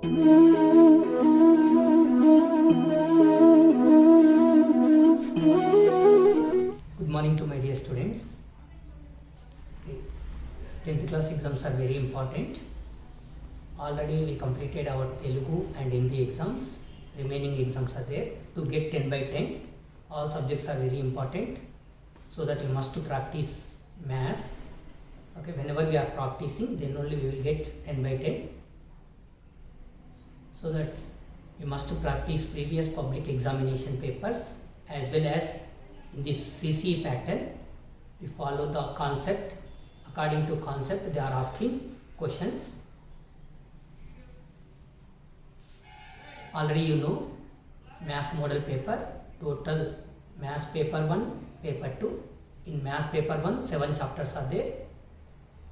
Good morning to my dear students. Okay. 10th class exams are very important. Already we completed our Telugu and Hindi exams. Remaining exams are there. To get 10 by 10, all subjects are very important. So that you must practice maths. Okay. Whenever we are practicing, then only we will get 10 by 10. So that you must practice previous public examination papers as well as in this CCE pattern. We follow the concept. According to concept, they are asking questions. Already you know maths model paper, total maths paper 1, paper 2. In maths paper 1, 7 chapters are there.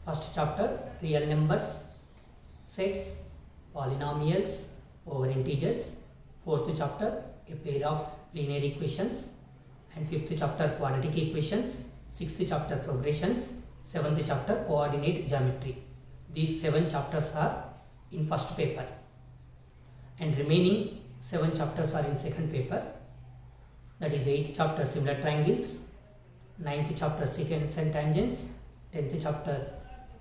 First chapter, real numbers, sets, polynomials over integers. Fourth chapter, a pair of linear equations. And fifth chapter, quadratic equations. Sixth chapter, progressions. Seventh chapter, coordinate geometry. These 7 chapters are in first paper. And remaining 7 chapters are in second paper. That is 8th chapter, similar triangles. 9th chapter, secants and tangents. 10th chapter,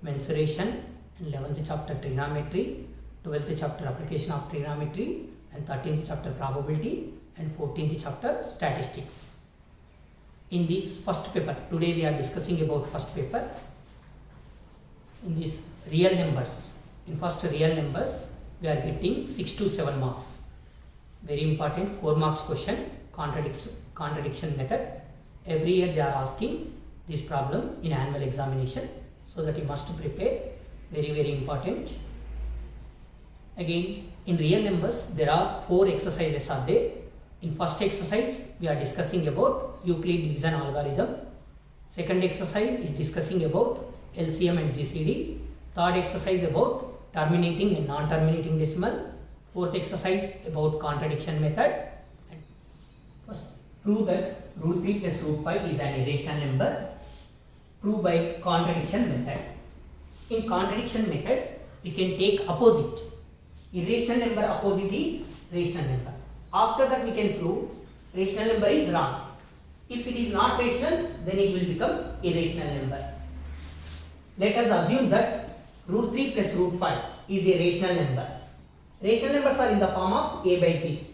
mensuration. And 11th chapter, trigonometry. 12th chapter, application of trigonometry. And 13th chapter, probability. And 14th chapter, statistics. In this first paper, today we are discussing about first paper. In this real numbers, in first real numbers, we are getting 6 to 7 marks. Very important 4 marks question, contradiction method. Every year they are asking this problem in annual examination, so that you must prepare. Very important. Again, in real numbers there are 4 exercises are there. In first exercise we are discussing about Euclid division algorithm. Second exercise is discussing about LCM and GCD. Third exercise about terminating and non-terminating decimal. Fourth exercise about contradiction method. And first, prove that root 3 plus root 5 is an irrational number. Prove by contradiction method. In contradiction method, we can take opposite. Irrational number opposite is rational number. After that we can prove rational number is wrong. If it is not rational, then it will become irrational number. Let us assume that root 3 plus root 5 is a rational number. Rational numbers are in the form of a by b.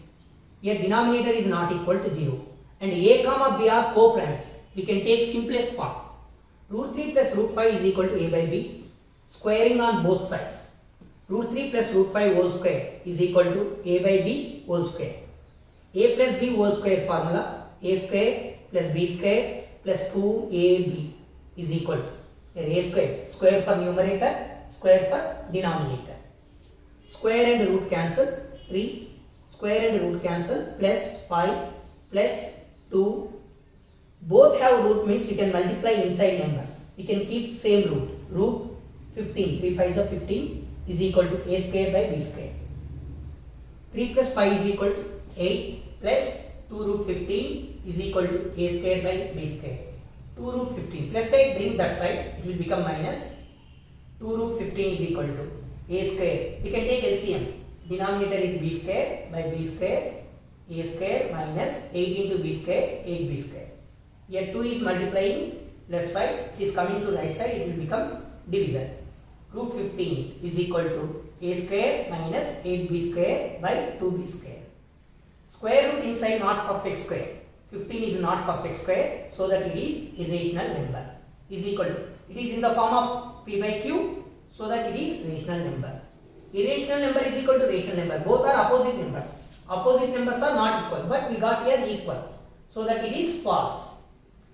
Here denominator is not equal to 0. And a comma b are co-primes. We can take simplest form. Root 3 plus root 5 is equal to a by b. Squaring on both sides. Root 3 plus root 5 whole square is equal to a by b whole square. A plus b whole square formula, a square plus b square plus 2ab is equal to a square. Square for numerator, square for denominator. Square and root cancel, 3. Square and root cancel, plus 5 plus 2. Both have root means we can multiply inside numbers. We can keep same root. Root 15, 3 5s are 15 is equal to a square by b square. 3 plus 5 is equal to 8 plus 2 root 15 is equal to a square by b square. 2 root 15 plus side, bring that side, it will become minus 2 root 15 is equal to a square. We can take LCM. Denominator is b square by b square, a square minus 8 into b square, 8b square. Here 2 is multiplying left side, it is coming to right side, it will become division. Root 15 is equal to a square minus 8b square by 2b square. Square root inside not perfect square. 15 is not perfect square, so that it is irrational number. Is equal to, it is in the form of p by q, so that it is rational number. Irrational number is equal to rational number. Both are opposite numbers. Opposite numbers are not equal, but we got here equal, so that it is false.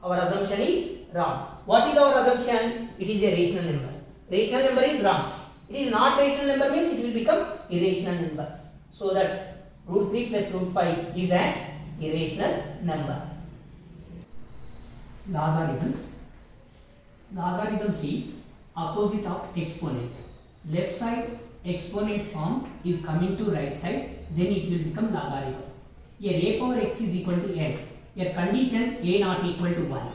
Our assumption is wrong. What is our assumption? It is a rational number. Rational number is wrong. It is not rational number means it will become irrational number. So that root 3 plus root 5 is an irrational number. Logarithms. Logarithms is opposite of exponent. Left side exponent form is coming to right side, then it will become logarithm. Here a power x is equal to n. Here condition a not equal to 1.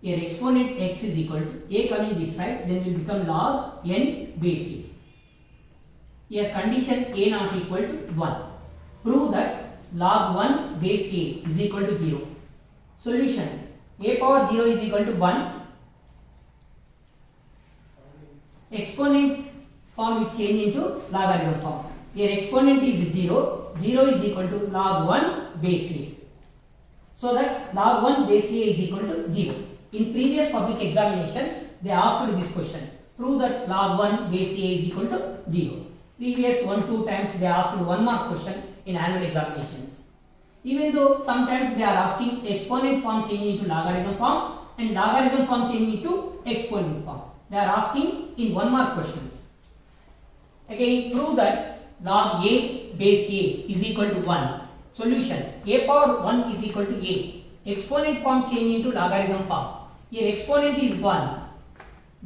Here exponent x is equal to a coming this side, then will become log n base a. Here condition a not equal to 1. Prove that log 1 base a is equal to 0. Solution: a power 0 is equal to 1. Exponent form is changed into logarithm form. Here exponent is 0. 0 is equal to log 1 base a. So that log 1 base a is equal to 0. In previous public examinations, they asked this question. Prove that log 1 base a is equal to 0. Previous 1-2 times they asked 1 mark question in annual examinations. Even though sometimes they are asking exponent form changing into logarithm form and logarithm form changing into exponent form. They are asking in 1 mark questions. Again, prove that log a base a is equal to 1. Solution: a power 1 is equal to a. Exponent form change into logarithm form. Here exponent is 1.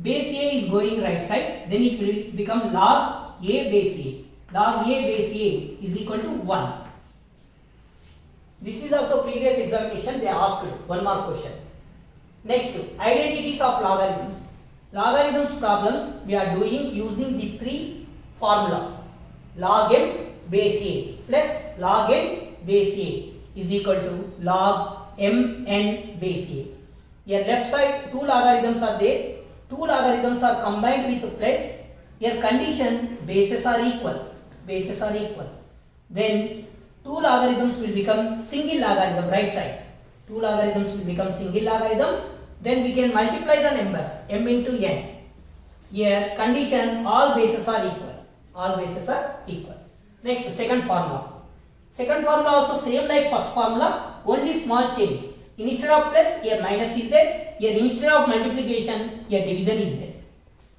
Base a is going right side, then it will become log a base a. Log a base a is equal to 1. This is also previous examination they asked 1 mark question. Next, identities of logarithms. Logarithms problems we are doing using these 3 formula. Log m base a plus log n base a is equal to log mn base a. Here left side 2 logarithms are there. 2 logarithms are combined with plus. Here condition bases are equal. Bases are equal. Then 2 logarithms will become single logarithm right side. 2 logarithms will become single logarithm. Then we can multiply the numbers m into n. Here condition all bases are equal. All bases are equal. Next, second formula. Second formula also same like first formula, only small change. Instead of plus, here minus is there. Here instead of multiplication, here division is there.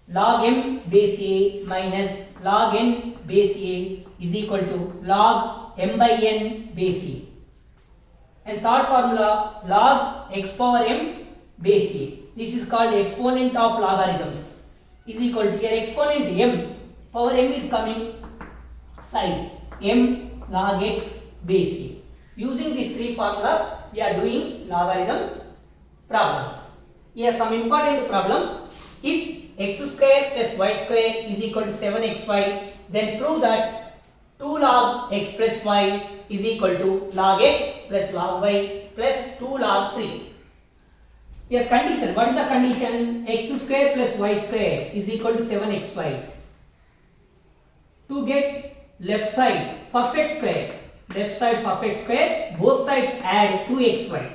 Log m base a minus log n base a is equal to log m by n base a. And third formula, log x power m base a. This is called exponent of logarithms. Is equal to, here exponent m, power m is coming side, m log x base a. Using these 3 formulas, we are doing logarithms problems. Here some important problem. If x square plus y square is equal to 7xy, then prove that 2 log x plus y is equal to log x plus log y plus 2 log 3. Here condition, what is the condition? X square plus y square is equal to 7xy. To get left side perfect square, both sides add 2xy.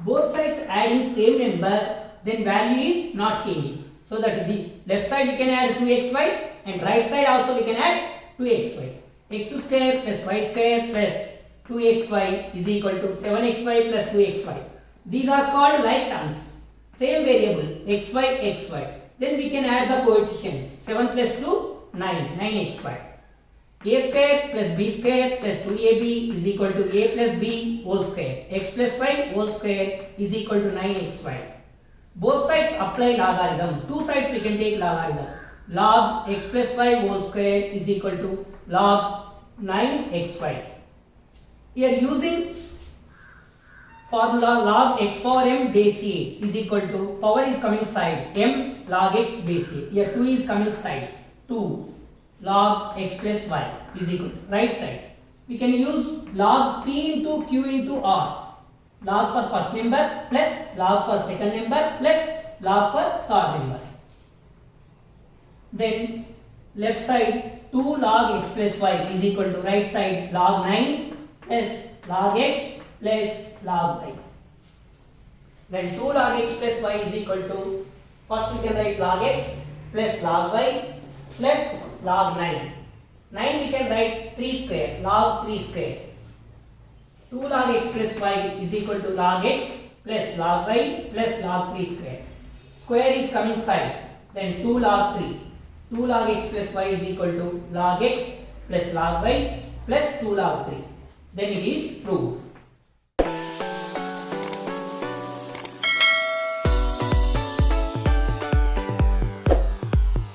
Both sides adding same number, then value is not changing. So that the left side we can add 2xy and right side also we can add 2xy. X square plus y square plus 2xy is equal to 7xy plus 2xy. These are called like terms. Same variable xy. Then we can add the coefficients. 7 plus 2, 9xy. A square plus b square plus 2ab is equal to a plus b whole square. X plus y whole square is equal to 9xy. Both sides apply logarithm. 2 sides we can take logarithm. Log x plus y whole square is equal to log 9xy. Here using formula log x power m base a is equal to, power is coming side, m log x base a. Here 2 is coming side, 2 log x plus y is equal to right side. We can use log p into q into r. Log for first number plus log for second number plus log for third number. Then left side 2 log x plus y is equal to right side log 9 plus log x plus log y. Then 2 log x plus y is equal to, first we can write log x plus log y plus log 9. 9 we can write 3 square, log 3 square. 2 log x plus y is equal to log x plus log y plus log 3 square. Square is coming side, then 2 log 3. 2 log x plus y is equal to log x plus log y plus 2 log 3. Then it is proved.